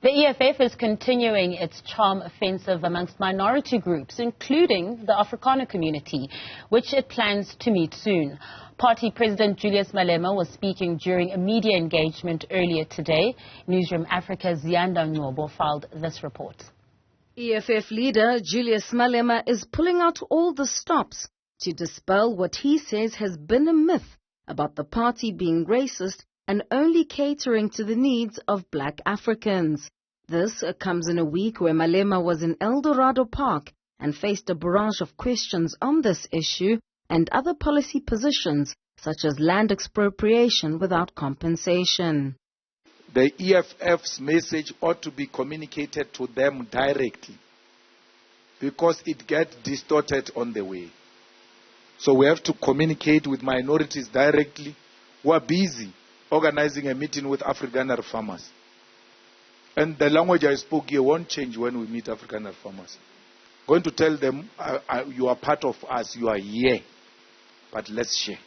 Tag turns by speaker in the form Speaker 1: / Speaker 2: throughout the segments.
Speaker 1: The EFF is continuing its charm offensive amongst minority groups, including the Afrikaner community, which it plans to meet soon. Party President Julius Malema was speaking during a media engagement earlier today. Newzroom Afrika's Ziyanda Ngcobo filed this report.
Speaker 2: EFF leader Julius Malema is pulling out all the stops to dispel what he says has been a myth about the party being racist and only catering to the needs of black Africans. This comes in a week where Malema was in El Dorado Park and faced a barrage of questions on this issue and other policy positions such as land expropriation without compensation.
Speaker 3: The EFF's message ought to be communicated to them directly because it gets distorted on the way. So we have to communicate with minorities directly who are busy organizing a meeting with Afrikaner farmers. And the language I spoke here won't change when we meet Afrikaner farmers. Going to tell them, you are part of us, you are here. But let's share.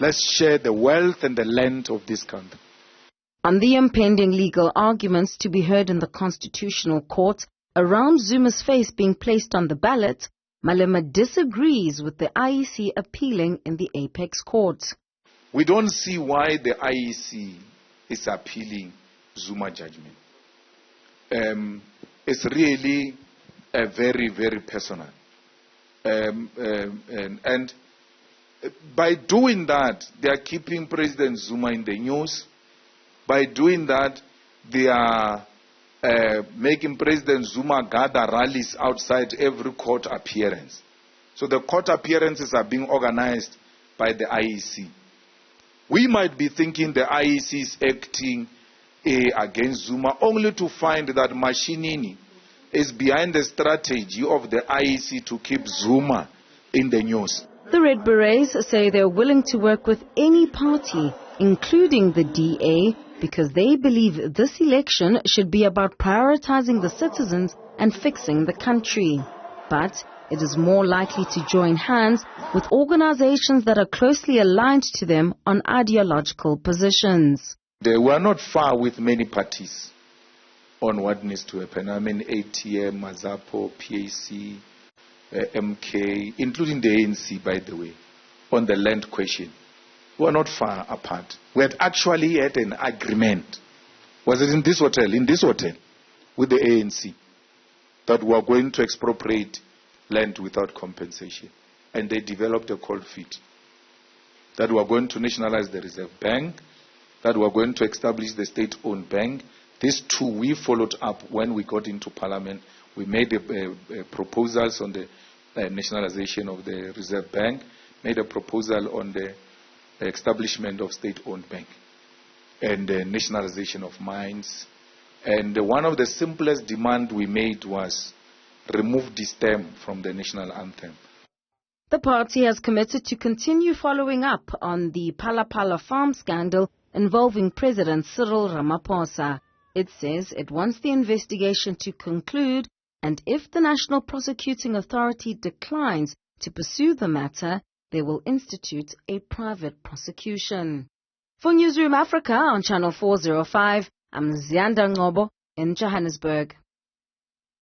Speaker 3: Let's share the wealth and the land of this country.
Speaker 2: On the impending legal arguments to be heard in the Constitutional Court around Zuma's face being placed on the ballot, Malema disagrees with the IEC appealing in the Apex Court.
Speaker 3: We don't see why the IEC is appealing Zuma judgment. It's really very, very personal. And by doing that, they are keeping President Zuma in the news. By doing that, they are making President Zuma gather rallies outside every court appearance. So the court appearances are being organized by the IEC. We might be thinking the IEC is acting against Zuma only to find that Mashinini is behind the strategy of the IEC to keep Zuma in the news.
Speaker 2: The Red Berets say they're willing to work with any party, including the DA, because they believe this election should be about prioritizing the citizens and fixing the country. But it is more likely to join hands with organizations that are closely aligned to them on ideological positions.
Speaker 3: They were not far with many parties on what needs to happen. I mean, ATM, Mazapo, PAC, MK, including the ANC, by the way, on the land question. We were not far apart. We had actually had an agreement. Was it in this hotel? In this hotel, with the ANC, that we are going to expropriate land without compensation. And they developed a cold feet. That we are going to nationalize the Reserve Bank, that we are going to establish the state-owned bank. These two we followed up when we got into Parliament. We made proposals on the nationalization of the Reserve Bank, made a proposal on the establishment of state-owned bank, and the nationalization of mines. And one of the simplest demands we made was remove the stem from the national anthem.
Speaker 2: The party has committed to continue following up on the Phala farm scandal involving President Cyril Ramaphosa. It says it wants the investigation to conclude, and if the National Prosecuting Authority declines to pursue the matter, they will institute a private prosecution. For Newzroom Afrika on Channel 405, I'm Ziyanda Ngcobo in Johannesburg.